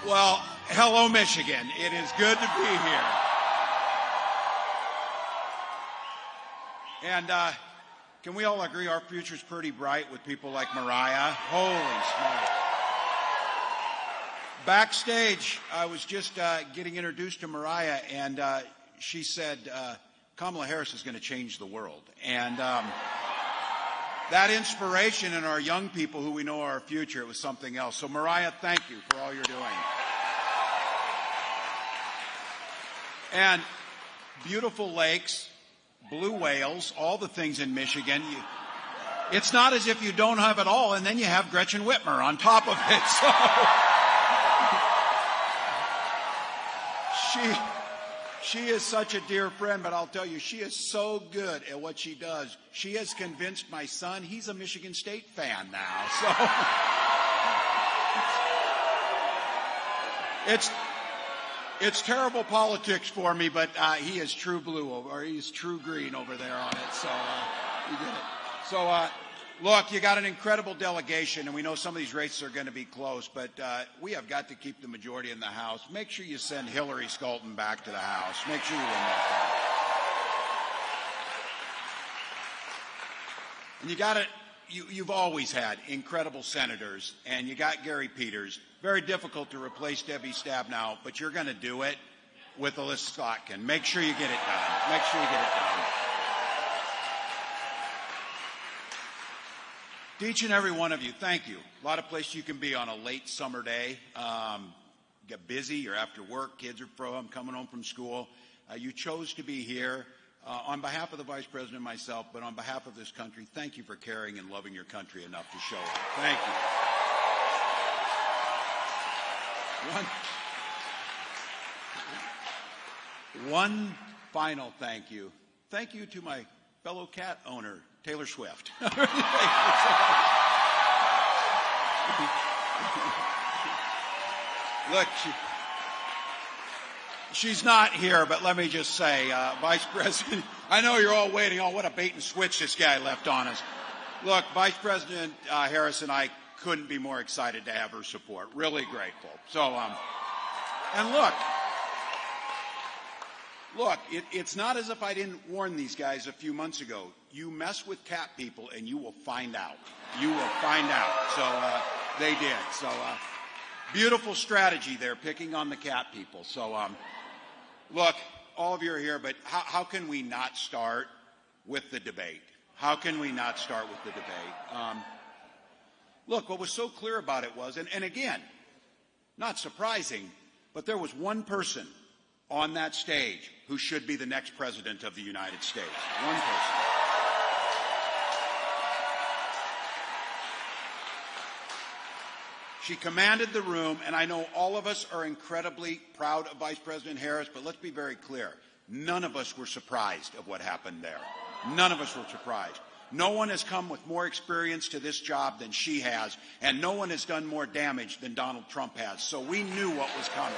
Well, hello, Michigan. It is good to be here. And can we all agree our future's pretty bright with people like Mariah? Holy smokes. Backstage, I was just getting introduced to Mariah, and she said, Kamala Harris is going to change the world. And that inspiration in our young people who we know are our future, it was something else. So, Mariah, thank you for all you're doing. And beautiful lakes, blue whales, all the things in Michigan. It's not as if you don't have it all, and then you have Gretchen Whitmer on top of it. So she is such a dear friend, but I'll tell you, she is so good at what she does. She has convinced my son. He's a Michigan State fan now. So it's terrible politics for me, but he is true blue, or he's true green over there on it. So you get it. So look, you got an incredible delegation, and we know some of these races are going to be close, but we have got to keep the majority in the House. Make sure you send Hillary Scalton back to the House. Make sure you win that thing. And you got it. You've always had incredible senators, and you got Gary Peters. Very difficult to replace Debbie Stabenow, but you're going to do it with Alyssa Slotkin. Make sure you get it done. Make sure you get it done. To each and every one of you, thank you. A lot of places you can be on a late summer day. Get busy, you're after work, kids are coming home from school. You chose to be here. On behalf of the Vice President and myself, but on behalf of this country, thank you for caring and loving your country enough to show up. Thank you. One final thank you. Thank you to my fellow cat owner, Taylor Swift. Look, she's not here, but let me just say, Vice President, I know you're all waiting. Oh, what a bait and switch this guy left on us. Look, Vice President Harris and I couldn't be more excited to have her support. Really grateful. So, and look, it's not as if I didn't warn these guys a few months ago. You mess with cat people and you will find out. You will find out. So they did. So beautiful strategy there, picking on the cat people. So look, all of you are here, but how can we not start with the debate? How can we not start with the debate? Look, what was so clear about it was, and again, not surprising, but there was one person on that stage who should be the next president of the United States. One person. She commanded the room, and I know all of us are incredibly proud of Vice President Harris, but let's be very clear. None of us were surprised of what happened there. None of us were surprised. No one has come with more experience to this job than she has, and no one has done more damage than Donald Trump has. So we knew what was coming.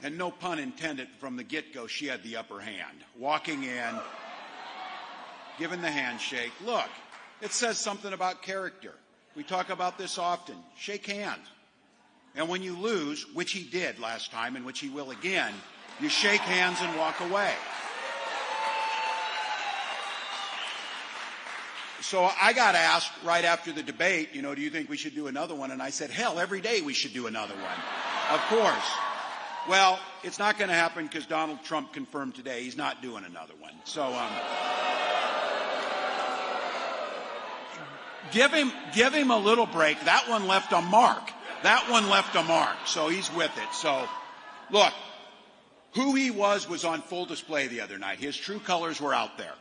And no pun intended, from the get-go, she had the upper hand. Walking in, giving the handshake. Look, it says something about character. We talk about this often. Shake hands. And when you lose, which he did last time and which he will again, you shake hands and walk away. So I got asked right after the debate, do you think we should do another one? And I said, hell, every day we should do another one. Of course. Well, it's not going to happen because Donald Trump confirmed today he's not doing another one. So give him a little break. That one left a mark. That one left a mark. So he's with it. So look, who he was on full display the other night. His true colors were out there.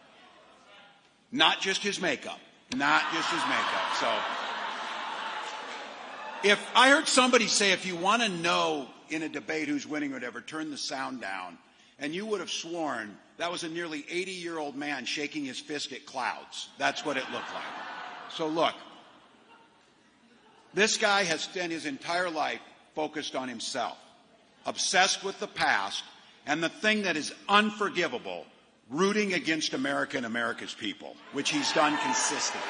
Not just his makeup. Not just his makeup. So if I heard somebody say, if you want to know in a debate who's winning or whatever, turn the sound down. And you would have sworn that was a nearly 80-year-old man shaking his fist at clouds. That's what it looked like. So look, this guy has spent his entire life focused on himself, obsessed with the past, and the thing that is unforgivable, rooting against America and America's people, which he's done consistently.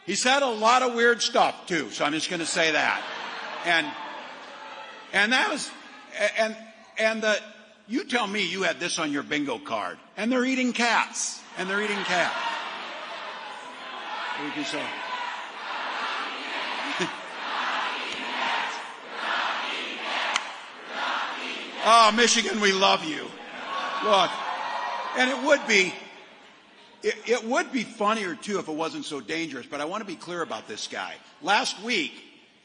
He said a lot of weird stuff too, so I'm just going to say that. And that was you tell me you had this on your bingo card, and they're eating cats, We can say. Oh, Michigan, we love you. Look, and it would be funnier too if it wasn't so dangerous. But I want to be clear about this guy. Last week,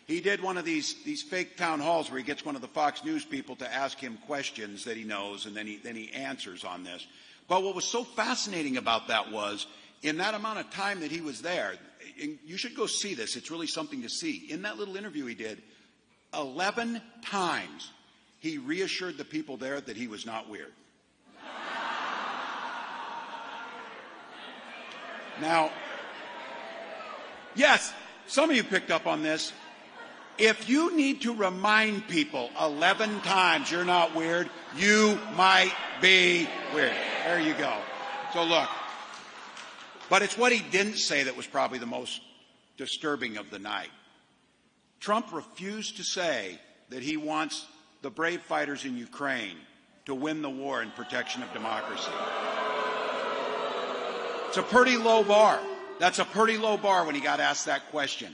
he did one of these fake town halls where he gets one of the Fox News people to ask him questions that he knows, and then he answers on this. But what was so fascinating about that was, in that amount of time that he was there, and you should go see this. It's really something to see. In that little interview he did, 11 times he reassured the people there that he was not weird. Now, yes, some of you picked up on this. If you need to remind people 11 times you're not weird, you might be weird. There you go. So look, but it's what he didn't say that was probably the most disturbing of the night. Trump refused to say that he wants the brave fighters in Ukraine to win the war in protection of democracy. It's a pretty low bar. That's a pretty low bar when he got asked that question.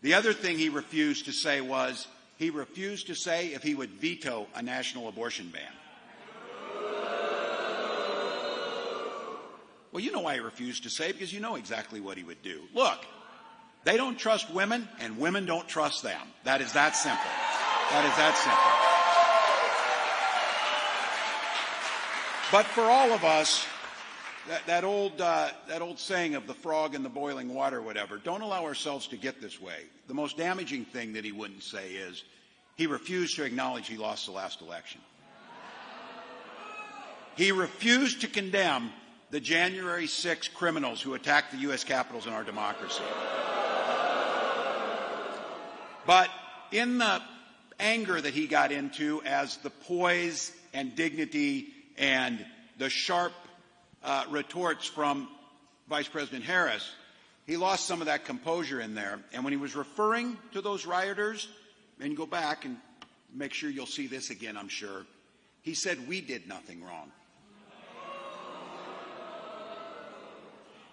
The other thing he refused to say was, he refused to say if he would veto a national abortion ban. Well, you know why he refused to say, because you know exactly what he would do. Look, they don't trust women, and women don't trust them. That is that simple. That is that simple. But for all of us, that old saying of the frog in the boiling water, whatever, don't allow ourselves to get this way. The most damaging thing that he wouldn't say is he refused to acknowledge he lost the last election. He refused to condemn the January 6 criminals who attacked the U.S. Capitals and our democracy. But in the anger that he got into, as the poise and dignity and the sharp retorts from Vice President Harris, he lost some of that composure in there. And when he was referring to those rioters, and you go back and make sure you'll see this again, I'm sure, he said, "We did nothing wrong."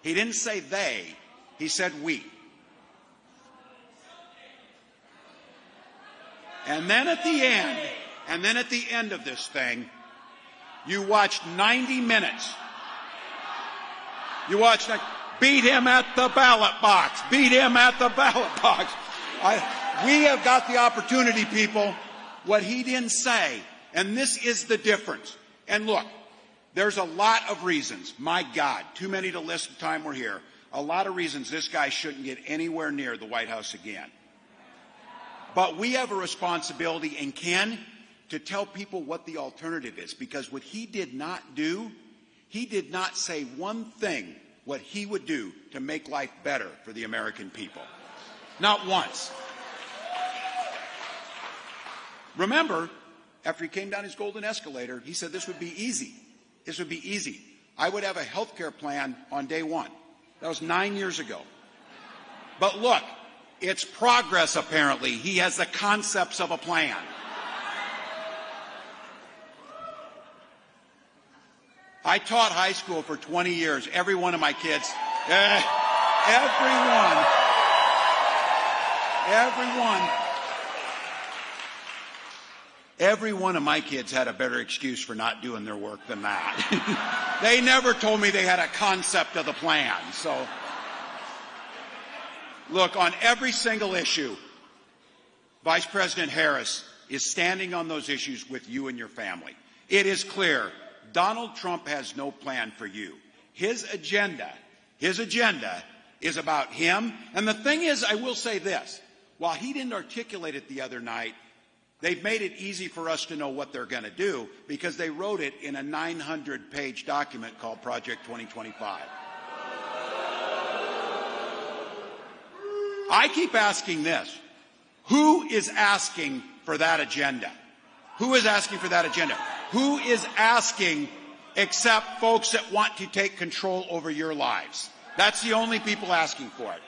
He didn't say they, he said we. And then at the end of this thing, you watched 90 minutes. You watched, beat him at the ballot box. Beat him at the ballot box. We have got the opportunity, people, what he didn't say. And this is the difference. And look, there's a lot of reasons. My God, too many to list the time we're here. A lot of reasons this guy shouldn't get anywhere near the White House again. But we have a responsibility, and Ken, to tell people what the alternative is. Because what he did not do, he did not say one thing what he would do to make life better for the American people. Not once. Remember, after he came down his golden escalator, he said this would be easy. This would be easy. I would have a health care plan on day one. That was 9 years ago. But look, it's progress, apparently. He has the concepts of a plan. I taught high school for 20 years. Every one of my kids, every one of my kids had a better excuse for not doing their work than that. They never told me they had a concept of the plan. So, look, on every single issue, Vice President Harris is standing on those issues with you and your family. It is clear Donald Trump has no plan for you. His agenda is about him. And the thing is, I will say this, while he didn't articulate it the other night, they've made it easy for us to know what they're going to do because they wrote it in a 900-page document called Project 2025. I keep asking this. Who is asking for that agenda? Who is asking for that agenda? Who is asking except folks that want to take control over your lives? That's the only people asking for it.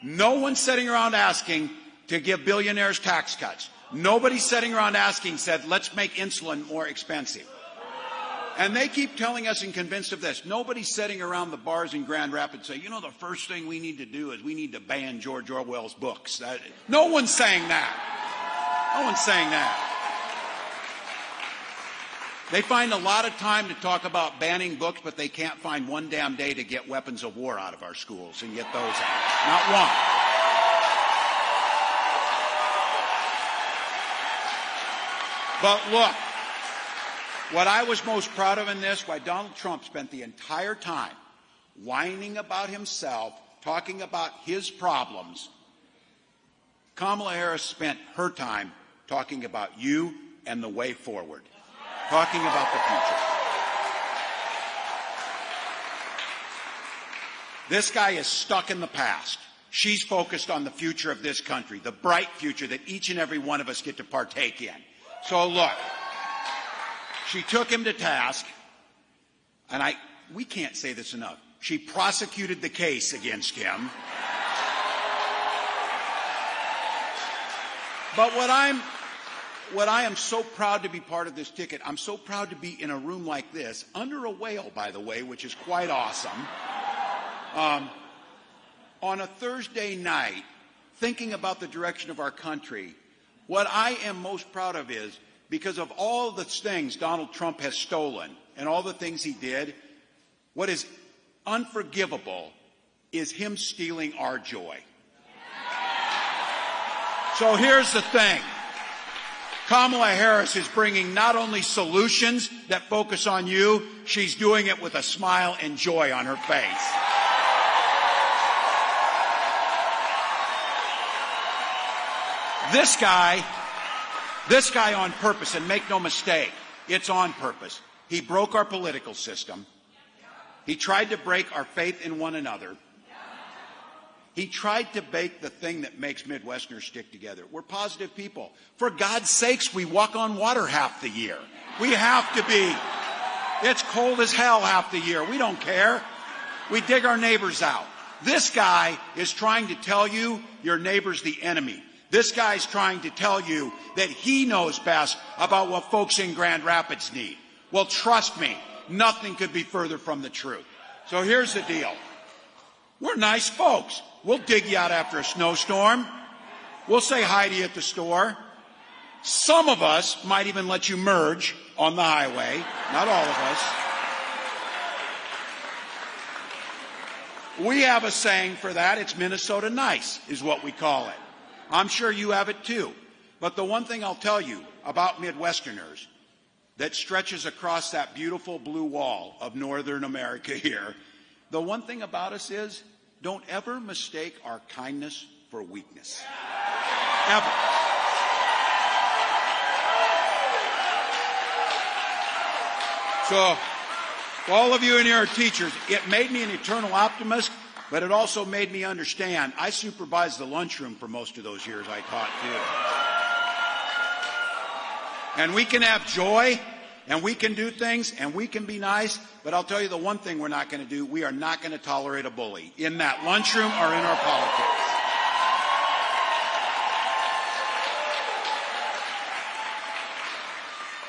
No one's sitting around asking to give billionaires tax cuts. Nobody's sitting around asking, said, let's make insulin more expensive. And they keep telling us and convinced of this. Nobody's sitting around the bars in Grand Rapids saying, you know, the first thing we need to do is we need to ban George Orwell's books. No one's saying that. No one's saying that. They find a lot of time to talk about banning books, but they can't find one damn day to get weapons of war out of our schools and get those out. Not one. But look, what I was most proud of in this, why Donald Trump spent the entire time whining about himself, talking about his problems, Kamala Harris spent her time talking about you and the way forward. Talking about the future. This guy is stuck in the past. She's focused on the future of this country, the bright future that each and every one of us get to partake in. So look, she took him to task, and we can't say this enough. She prosecuted the case against him. But what I am so proud to be part of this ticket, I'm so proud to be in a room like this, under a whale, by the way, which is quite awesome, on a Thursday night, thinking about the direction of our country. What I am most proud of is, because of all the things Donald Trump has stolen and all the things he did, what is unforgivable is him stealing our joy. So here's the thing. Kamala Harris is bringing not only solutions that focus on you, she's doing it with a smile and joy on her face. This guy on purpose, and make no mistake, it's on purpose. He broke our political system. He tried to break our faith in one another. He tried to bake the thing that makes Midwesterners stick together. We're positive people. For God's sakes, we walk on water half the year. We have to be. It's cold as hell half the year. We don't care. We dig our neighbors out. This guy is trying to tell you your neighbor's the enemy. This guy's trying to tell you that he knows best about what folks in Grand Rapids need. Well, trust me, nothing could be further from the truth. So here's the deal. We're nice folks. We'll dig you out after a snowstorm. We'll say hi to you at the store. Some of us might even let you merge on the highway. Not all of us. We have a saying for that. It's Minnesota nice, is what we call it. I'm sure you have it too. But the one thing I'll tell you about Midwesterners that stretches across that beautiful blue wall of Northern America here, the one thing about us is, don't ever mistake our kindness for weakness. Ever. So, all of you in here are teachers. It made me an eternal optimist, but it also made me understand. I supervised the lunchroom for most of those years I taught too. And we can have joy, and we can do things, and we can be nice, but I'll tell you the one thing we're not going to do. We are not going to tolerate a bully in that lunchroom or in our politics.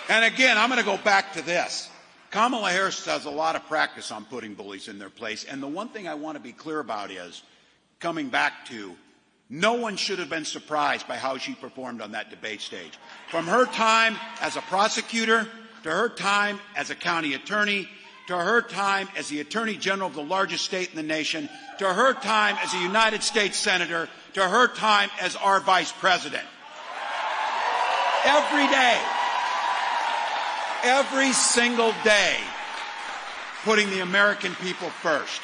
And again, I'm going to go back to this. Kamala Harris has a lot of practice on putting bullies in their place, and the one thing I want to be clear about is, coming back to, no one should have been surprised by how she performed on that debate stage. From her time as a prosecutor, to her time as a county attorney, to her time as the Attorney General of the largest state in the nation, to her time as a United States Senator, to her time as our Vice President. Every day, every single day, putting the American people first.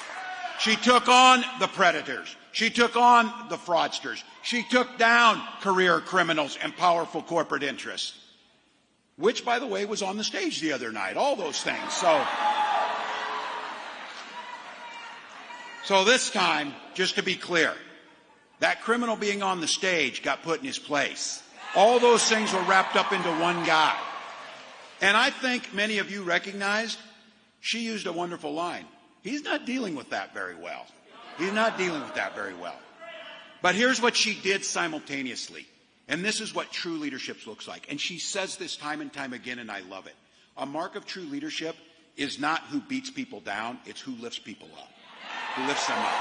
She took on the predators. She took on the fraudsters. She took down career criminals and powerful corporate interests, which, by the way, was on the stage the other night. All those things. So this time, just to be clear, that criminal being on the stage got put in his place. All those things were wrapped up into one guy. And I think many of you recognized she used a wonderful line. He's not dealing with that very well. He's not dealing with that very well. But here's what she did simultaneously. And this is what true leadership looks like. And she says this time and time again, and I love it. A mark of true leadership is not who beats people down, it's who lifts people up, who lifts them up.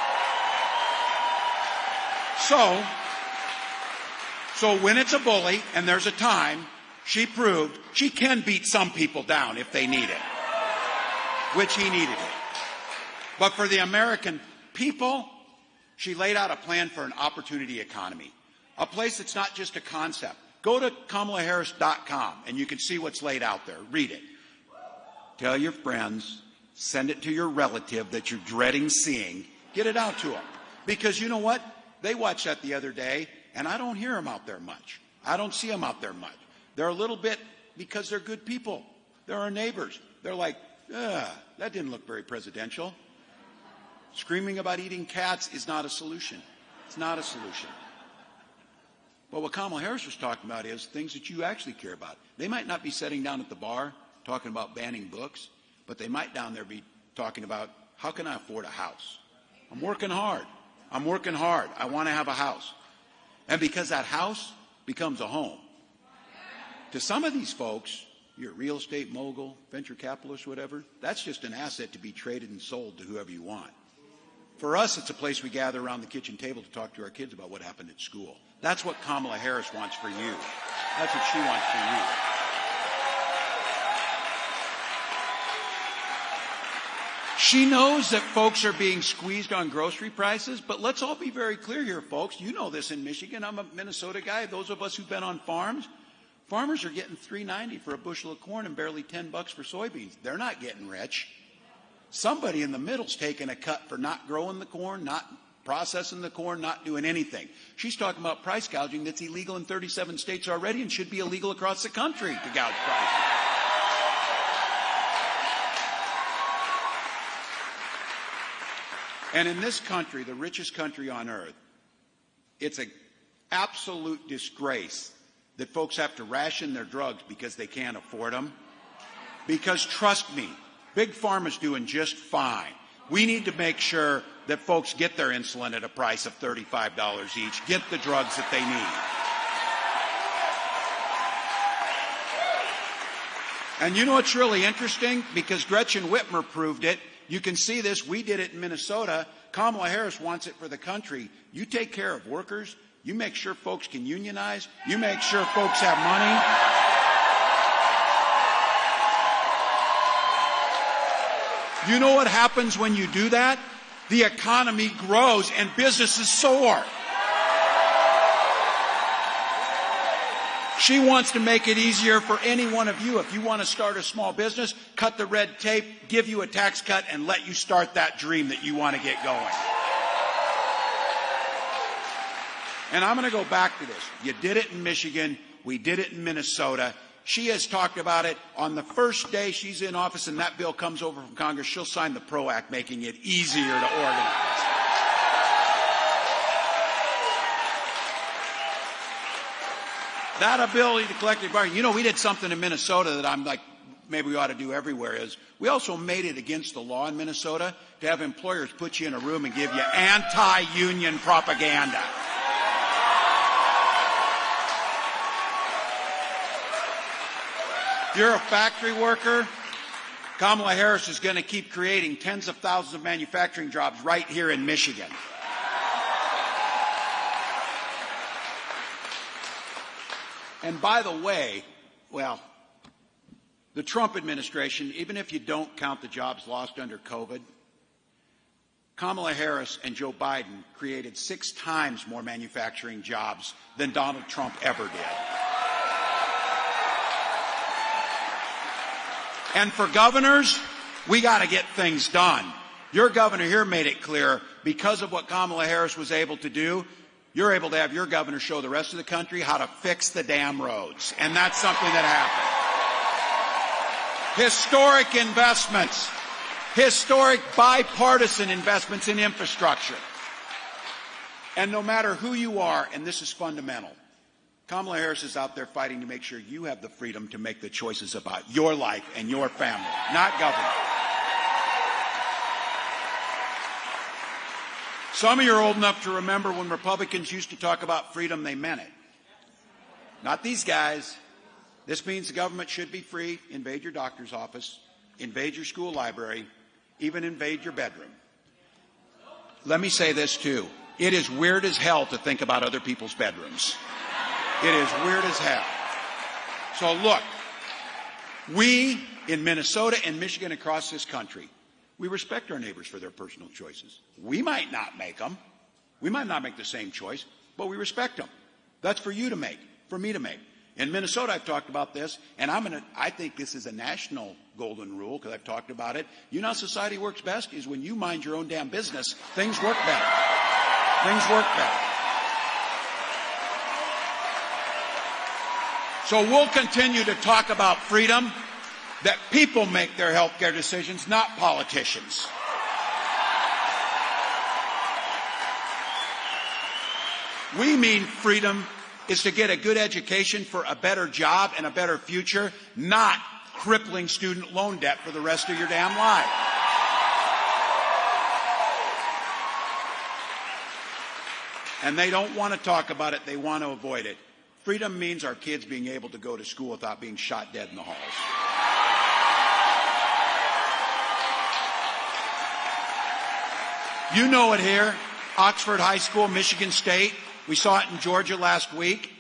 So when it's a bully, and there's a time, she proved she can beat some people down if they need it, which he needed it. But for the American people, she laid out a plan for an opportunity economy, a place that's not just a concept. Go to KamalaHarris.com and you can see what's laid out there. Read it. Tell your friends, send it to your relative that you're dreading seeing, get it out to them. Because you know what? They watched that the other day, and I don't hear them out there much. I don't see them out there much. They're a little bit, because they're good people. They're our neighbors. They're like, that didn't look very presidential. Screaming about eating cats is not a solution. It's not a solution. But what Kamala Harris was talking about is things that you actually care about. They might not be sitting down at the bar talking about banning books, but they might down there be talking about, how can I afford a house? I'm working hard. I'm working hard. I want to have a house. And because that house becomes a home. To some of these folks, you're a real estate mogul, venture capitalist, whatever, that's just an asset to be traded and sold to whoever you want. For us, it's a place we gather around the kitchen table to talk to our kids about what happened at school. That's what Kamala Harris wants for you. That's what she wants for you. She knows that folks are being squeezed on grocery prices, but let's all be very clear here, folks. You know this in Michigan. I'm a Minnesota guy. Those of us who've been on farms, farmers are getting $3.90 for a bushel of corn and barely $10 for soybeans. They're not getting rich. Somebody in the middle's taking a cut for not growing the corn, not processing the corn, not doing anything. She's talking about price gouging that's illegal in 37 states already and should be illegal across the country to gouge prices. And in this country, the richest country on earth, it's an absolute disgrace that folks have to ration their drugs because they can't afford them. Because trust me, Big Pharma's doing just fine. We need to make sure that folks get their insulin at a price of $35 each, get the drugs that they need. And you know what's really interesting? Because Gretchen Whitmer proved it. You can see this. We did it in Minnesota. Kamala Harris wants it for the country. You take care of workers. You make sure folks can unionize. You make sure folks have money. You know what happens when you do that? The economy grows and businesses soar. She wants to make it easier for any one of you. If you want to start a small business, cut the red tape, give you a tax cut, and let you start that dream that you want to get going. And I'm going to go back to this. You did it in Michigan. We did it in Minnesota. She has talked about it. On the first day she's in office and that bill comes over from Congress, she'll sign the PRO Act, making it easier to organize. That ability to collectively bargain. You know, we did something in Minnesota that I'm like, maybe we ought to do everywhere, is we also made it against the law in Minnesota to have employers put you in a room and give you anti-union propaganda. If you're a factory worker, Kamala Harris is going to keep creating tens of thousands of manufacturing jobs right here in Michigan. And by the way, well, the Trump administration, even if you don't count the jobs lost under COVID, Kamala Harris and Joe Biden created 6 times more manufacturing jobs than Donald Trump ever did. And for governors, we got to get things done. Your governor here made it clear, because of what Kamala Harris was able to do, you're able to have your governor show the rest of the country how to fix the damn roads. And that's something that happened. Historic investments. Historic bipartisan investments in infrastructure. And no matter who you are, and this is fundamental, Kamala Harris is out there fighting to make sure you have the freedom to make the choices about your life and your family, not government. Some of you are old enough to remember when Republicans used to talk about freedom, they meant it. Not these guys. This means the government should be free. Invade your doctor's office, invade your school library, even invade your bedroom. Let me say this too. It is weird as hell to think about other people's bedrooms. It is weird as hell. So look, we in Minnesota and Michigan across this country, we respect our neighbors for their personal choices. We might not make them. We might not make the same choice, but we respect them. That's for you to make, for me to make. In Minnesota, I've talked about this, and I think this is a national golden rule because I've talked about it. You know how society works best is when you mind your own damn business, things work better. Things work better. So we'll continue to talk about freedom, that people make their health care decisions, not politicians. We mean freedom is to get a good education for a better job and a better future, not crippling student loan debt for the rest of your damn life. And they don't want to talk about it. They want to avoid it. Freedom means our kids being able to go to school without being shot dead in the halls. You know it here. Oxford High School, Michigan State. We saw it in Georgia last week.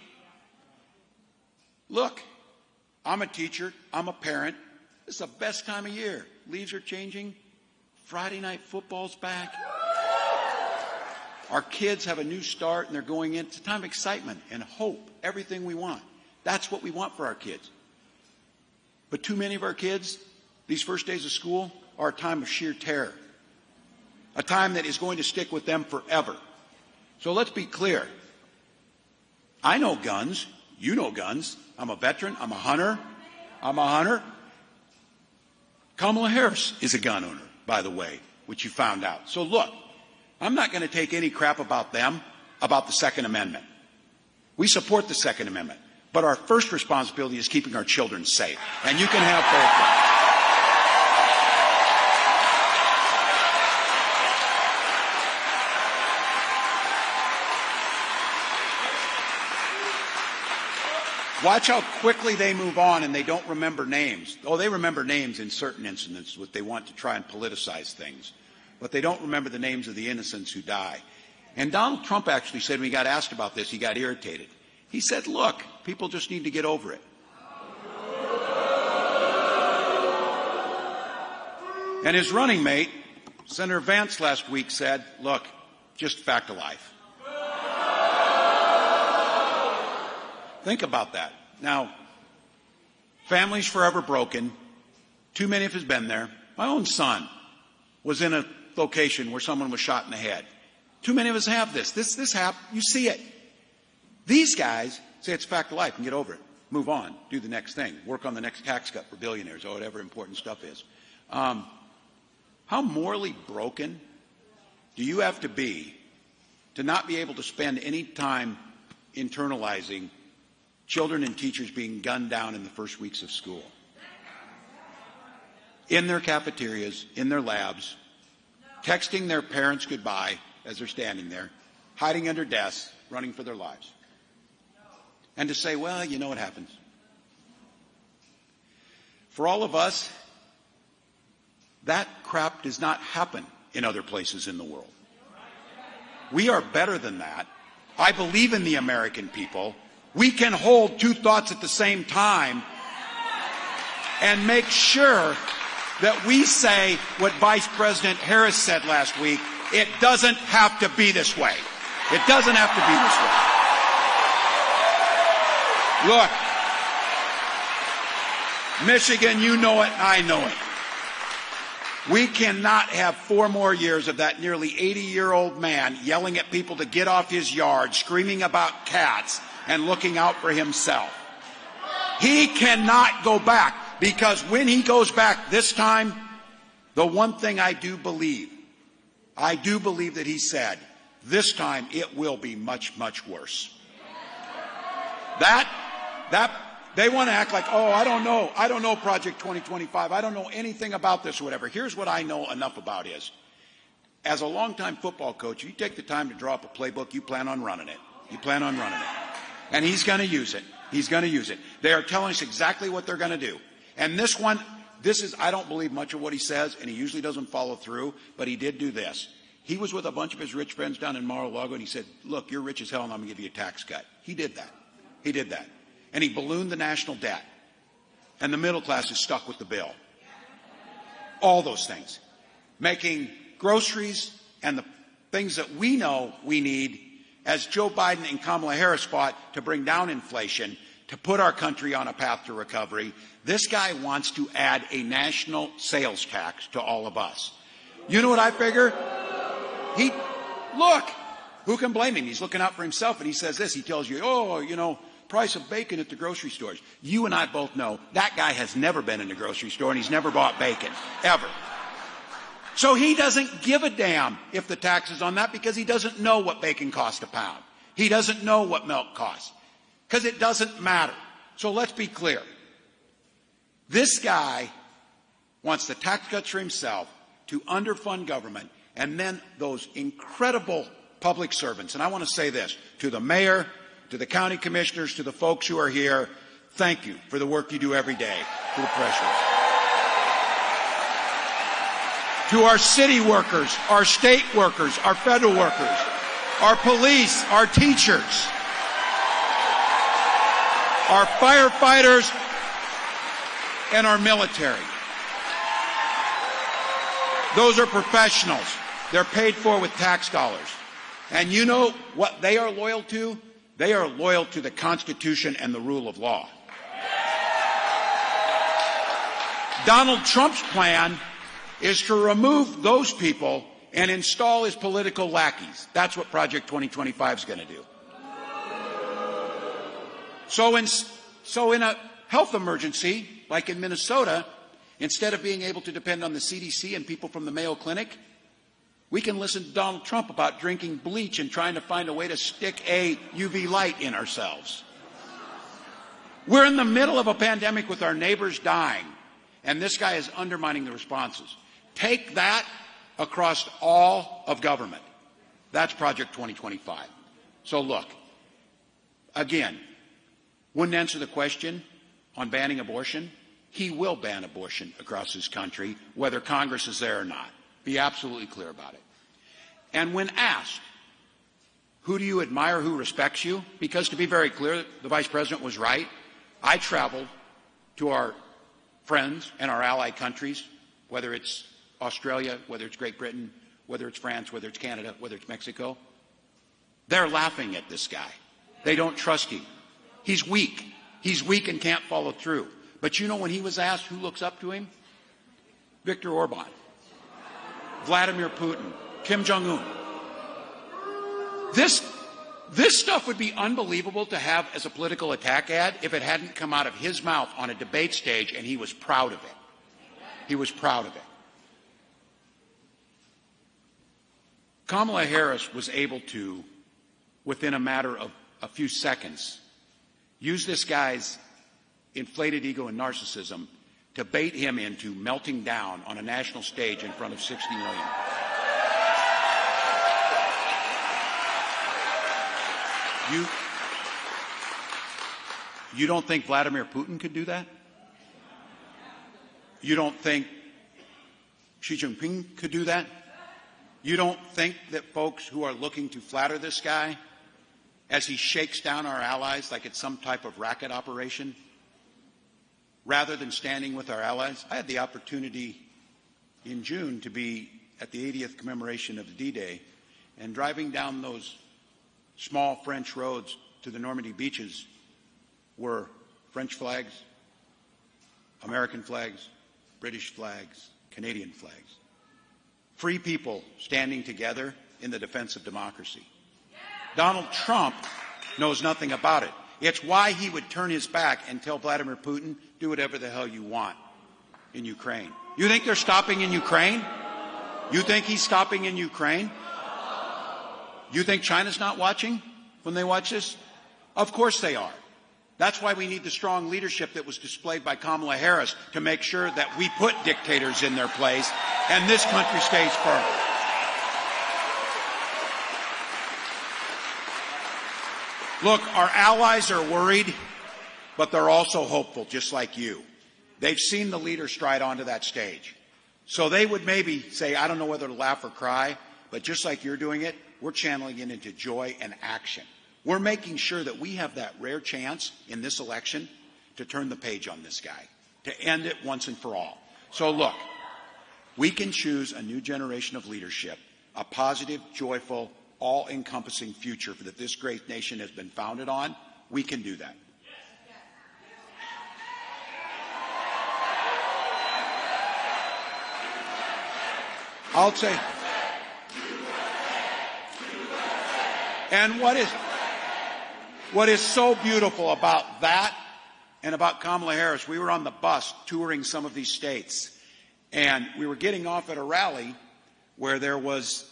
Look, I'm a teacher. I'm a parent. This is the best time of year. Leaves are changing. Friday night football's back. Our kids have a new start and they're going in. It's a time of excitement and hope. Everything we want. That's what we want for our kids. But too many of our kids, these first days of school, are a time of sheer terror. A time that is going to stick with them forever. So let's be clear. I know guns. You know guns. I'm a veteran. I'm a hunter. Kamala Harris is a gun owner, by the way, which you found out. So look, I'm not going to take any crap about them, about the Second Amendment. We support the Second Amendment. But our first responsibility is keeping our children safe. And you can have both of them. Watch how quickly they move on and they don't remember names. Oh, they remember names in certain incidents, what they want to try and politicize things. But they don't remember the names of the innocents who die. And Donald Trump actually said when he got asked about this, he got irritated. He said, look, people just need to get over it. And his running mate, Senator Vance, last week said, look, just fact of life. Think about that. Now, families forever broken. Too many of us have been there. My own son was in a location where someone was shot in the head. Too many of us have this. This happened. You see it. These guys say it's a fact of life and get over it. Move on. Do the next thing. Work on the next tax cut for billionaires or whatever important stuff is. How morally broken do you have to be to not be able to spend any time internalizing children and teachers being gunned down in the first weeks of school? In their cafeterias, in their labs, texting their parents goodbye as they're standing there, hiding under desks, running for their lives. And to say, well, you know what happens. For all of us, that crap does not happen in other places in the world. We are better than that. I believe in the American people. We can hold two thoughts at the same time and make sure that we say what Vice President Harris said last week. It doesn't have to be this way. It doesn't have to be this way. Look, Michigan, you know it, I know it. We cannot have 4 more years of that nearly 80-year-old man yelling at people to get off his yard, screaming about cats, and looking out for himself. He cannot go back, because when he goes back this time, the one thing I do believe that he said, this time it will be much, much worse. They want to act like, oh, I don't know Project 2025. I don't know anything about this or whatever. Here's what I know enough about is, as a longtime football coach, you take the time to draw up a playbook, you plan on running it. You plan on running it. And he's going to use it. He's going to use it. They are telling us exactly what they're going to do. And this one, I don't believe much of what he says, and he usually doesn't follow through, but he did do this. He was with a bunch of his rich friends down in Mar-a-Lago, and he said, look, you're rich as hell, and I'm going to give you a tax cut. He did that. He did that. And he ballooned the national debt. And the middle class is stuck with the bill. All those things. Making groceries and the things that we know we need, as Joe Biden and Kamala Harris fought to bring down inflation, to put our country on a path to recovery. This guy wants to add a national sales tax to all of us. You know what I figure? Look, who can blame him? He's looking out for himself, and he says this. He tells you, price of bacon at the grocery stores. You and I both know that guy has never been in the grocery store, and he's never bought bacon, ever. So he doesn't give a damn if the tax is on that, because he doesn't know what bacon costs a pound. He doesn't know what milk costs, because it doesn't matter. So let's be clear. This guy wants the tax cuts for himself, to underfund government, and then those incredible public servants. And I want to say this to the mayor, to the county commissioners, to the folks who are here. Thank you for the work you do every day for the pressures. To our city workers, our state workers, our federal workers, our police, our teachers, our firefighters, and our military. Those are professionals. They're paid for with tax dollars. And you know what they are loyal to? They are loyal to the Constitution and the rule of law. Donald Trump's plan is to remove those people and install his political lackeys. That's what Project 2025 is going to do. So in a health emergency, like in Minnesota, instead of being able to depend on the CDC and people from the Mayo Clinic, we can listen to Donald Trump about drinking bleach and trying to find a way to stick a UV light in ourselves. We're in the middle of a pandemic with our neighbors dying, and this guy is undermining the responses. Take that across all of government. That's Project 2025. So look, again, wouldn't answer the question on banning abortion. He will ban abortion across this country, whether Congress is there or not. Be absolutely clear about it. And when asked, who do you admire, who respects you? Because to be very clear, the Vice President was right. I traveled to our friends and our allied countries, whether it's Australia, whether it's Great Britain, whether it's France, whether it's Canada, whether it's Mexico. They're laughing at this guy. They don't trust him. He's weak. He's weak and can't follow through. But you know, when he was asked who looks up to him? Viktor Orban, Vladimir Putin, Kim Jong-un. This stuff would be unbelievable to have as a political attack ad if it hadn't come out of his mouth on a debate stage, and he was proud of it. He was proud of it. Kamala Harris was able to, within a matter of a few seconds, use this guy's inflated ego and narcissism to bait him into melting down on a national stage in front of 60 million. You don't think Vladimir Putin could do that? You don't think Xi Jinping could do that? You don't think that folks who are looking to flatter this guy as he shakes down our allies like it's some type of racket operation, rather than standing with our allies? I had the opportunity in June to be at the 80th commemoration of the D-Day, and driving down those small French roads to the Normandy beaches were French flags, American flags, British flags, Canadian flags. Free people standing together in the defense of democracy. Donald Trump knows nothing about it. It's why he would turn his back and tell Vladimir Putin, do whatever the hell you want in Ukraine. You think they're stopping in Ukraine? You think he's stopping in Ukraine? You think China's not watching when they watch this? Of course they are. That's why we need the strong leadership that was displayed by Kamala Harris to make sure that we put dictators in their place and this country stays firm. Look, our allies are worried, but they're also hopeful, just like you. They've seen the leader stride onto that stage. So they would maybe say, I don't know whether to laugh or cry, but just like you're doing it, we're channeling it into joy and action. We're making sure that we have that rare chance in this election to turn the page on this guy, to end it once and for all. So look, we can choose a new generation of leadership, a positive, joyful, all-encompassing future that this great nation has been founded on. We can do that. I'll say, and what is so beautiful about that and about Kamala Harris, we were on the bus touring some of these states, and we were getting off at a rally where there was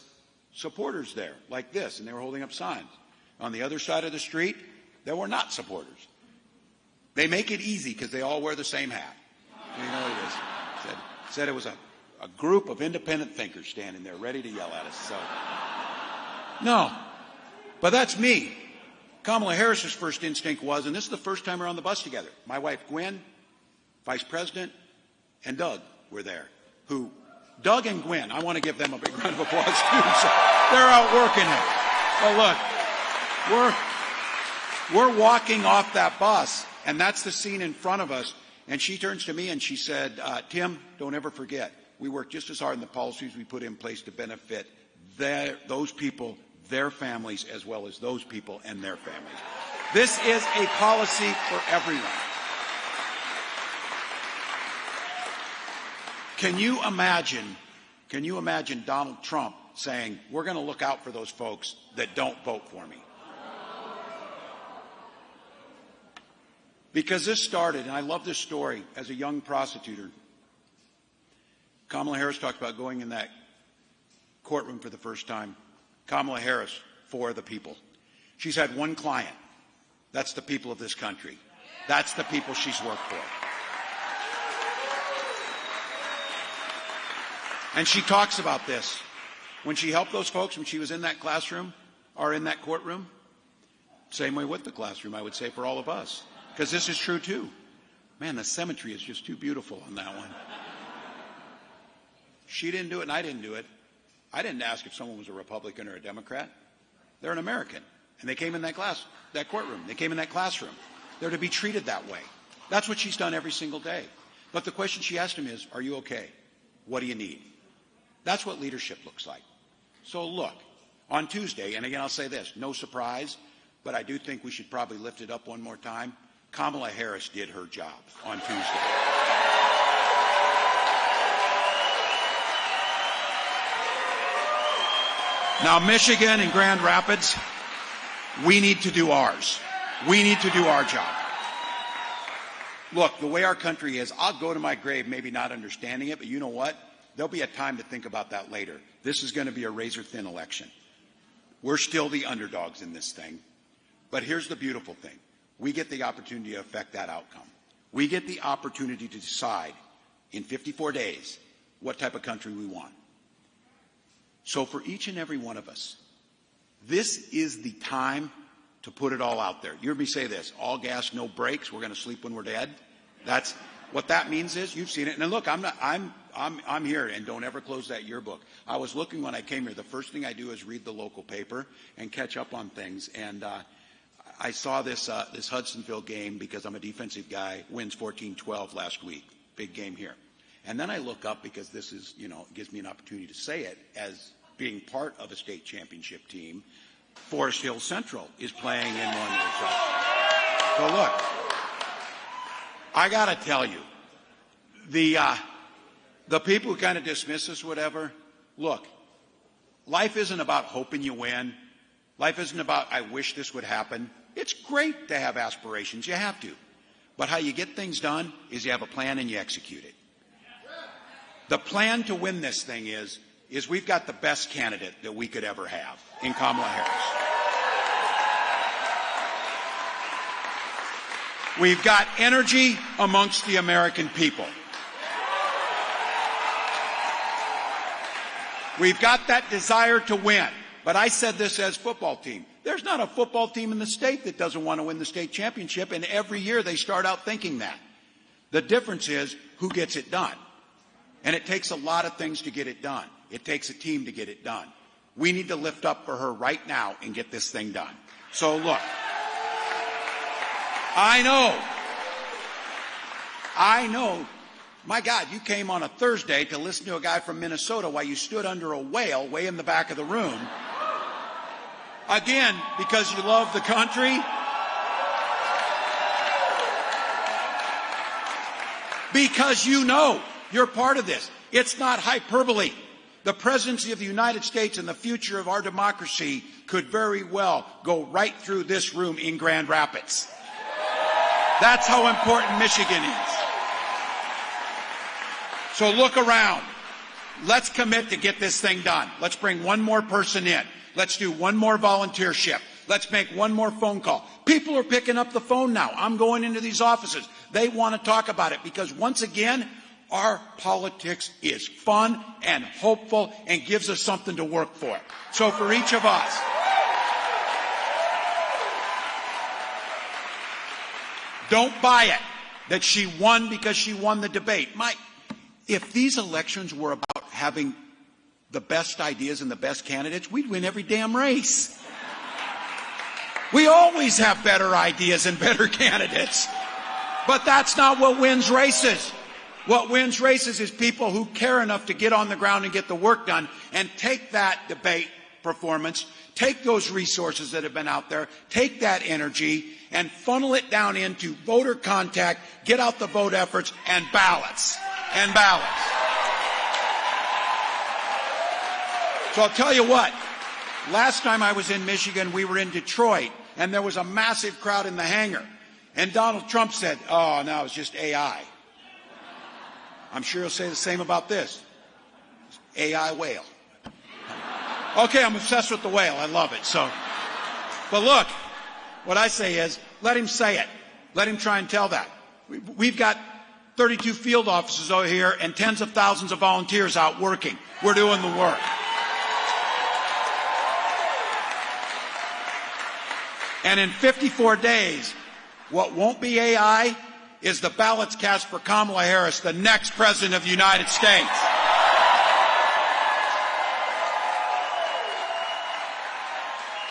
supporters there like this, and they were holding up signs. On the other side of the street, there were not supporters. They make it easy because they all wear the same hat. You know what it is. Said it was a group of independent thinkers standing there ready to yell at us. So, no, but that's me. Kamala Harris's first instinct was, and this is the first time we're on the bus together, my wife Gwen, Vice President, and Doug were there. Doug and Gwen, I want to give them a big round of applause too. So they're out working it. But look, we're walking off that bus, and that's the scene in front of us. And she turns to me and she said, Tim, don't ever forget, we work just as hard in the policies we put in place to benefit those people, their families, as well as those people and their families. This is a policy for everyone. Can you imagine Donald Trump saying, we're going to look out for those folks that don't vote for me? Because this started, and I love this story, as a young prosecutor. Kamala Harris talked about going in that courtroom for the first time. Kamala Harris, for the people. She's had one client. That's the people of this country. That's the people she's worked for. And she talks about this. When she helped those folks, when she was in that classroom or in that courtroom, same way with the classroom, I would say, for all of us. Because this is true, too. Man, the symmetry is just too beautiful on that one. She didn't do it, and I didn't do it. I didn't ask if someone was a Republican or a Democrat. They're an American. And they came in that courtroom. They came in that classroom. They're to be treated that way. That's what she's done every single day. But the question she asked him is, are you okay? What do you need? That's what leadership looks like. So look, on Tuesday, and again I'll say this, no surprise, but I do think we should probably lift it up one more time. Kamala Harris did her job on Tuesday. Now, Michigan and Grand Rapids, we need to do ours. We need to do our job. Look, the way our country is, I'll go to my grave maybe not understanding it, but you know what? There'll be a time to think about that later. This is going to be a razor-thin election. We're still the underdogs in this thing. But here's the beautiful thing. We get the opportunity to affect that outcome. We get the opportunity to decide in 54 days what type of country we want. So for each and every one of us, this is the time to put it all out there. You heard me say this, all gas, no brakes, we're going to sleep when we're dead. That's what that means is, you've seen it. And look, I'm here, and don't ever close that yearbook. I was looking when I came here. The first thing I do is read the local paper and catch up on things. And I saw this Hudsonville game, because I'm a defensive guy, wins 14-12 last week. Big game here. And then I look up, because this is, gives me an opportunity to say it, as being part of a state championship team, Forest Hill Central is playing in one year. So look, I got to tell you, the people who kind of dismiss us, whatever, look, life isn't about hoping you win. Life isn't about, I wish this would happen. It's great to have aspirations. You have to. But how you get things done is you have a plan and you execute it. The plan to win this thing is we've got the best candidate that we could ever have in Kamala Harris. We've got energy amongst the American people. We've got that desire to win. But I said this as football team. There's not a football team in the state that doesn't want to win the state championship, and every year they start out thinking that. The difference is who gets it done. And it takes a lot of things to get it done. It takes a team to get it done. We need to lift up for her right now and get this thing done. So look, I know, my God, you came on a Thursday to listen to a guy from Minnesota while you stood under a whale way in the back of the room. Again, because you love the country. Because you know you're part of this. It's not hyperbole. The presidency of the United States and the future of our democracy could very well go right through this room in Grand Rapids. That's how important Michigan is. So look around. Let's commit to get this thing done. Let's bring one more person in. Let's do one more volunteership. Let's make one more phone call. People are picking up the phone now. I'm going into these offices. They want to talk about it because, once again, our politics is fun and hopeful and gives us something to work for. So for each of us, don't buy it that she won because she won the debate. If these elections were about having the best ideas and the best candidates, we'd win every damn race. We always have better ideas and better candidates. But that's not what wins races. What wins races is people who care enough to get on the ground and get the work done and take that debate performance, take those resources that have been out there, take that energy and funnel it down into voter contact, get out the vote efforts, and ballots. And ballots. So I'll tell you what, last time I was in Michigan, we were in Detroit, and there was a massive crowd in the hangar. And Donald Trump said, oh, no, it's just AI. I'm sure he'll say the same about this. AI whale. Okay, I'm obsessed with the whale. I love it. But look, what I say is, let him say it. Let him try and tell that. We've got 32 field offices over here and tens of thousands of volunteers out working. We're doing the work. And in 54 days, what won't be AI is the ballots cast for Kamala Harris, the next president of the United States.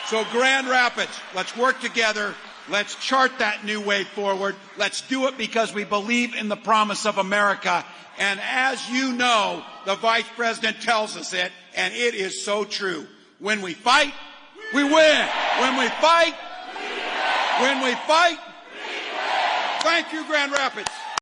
So Grand Rapids, let's work together. Let's chart that new way forward. Let's do it because we believe in the promise of America. And as you know, the Vice President tells us it, and it is so true. When we fight, we win. When we fight, we win. When we fight, we win. Thank you, Grand Rapids.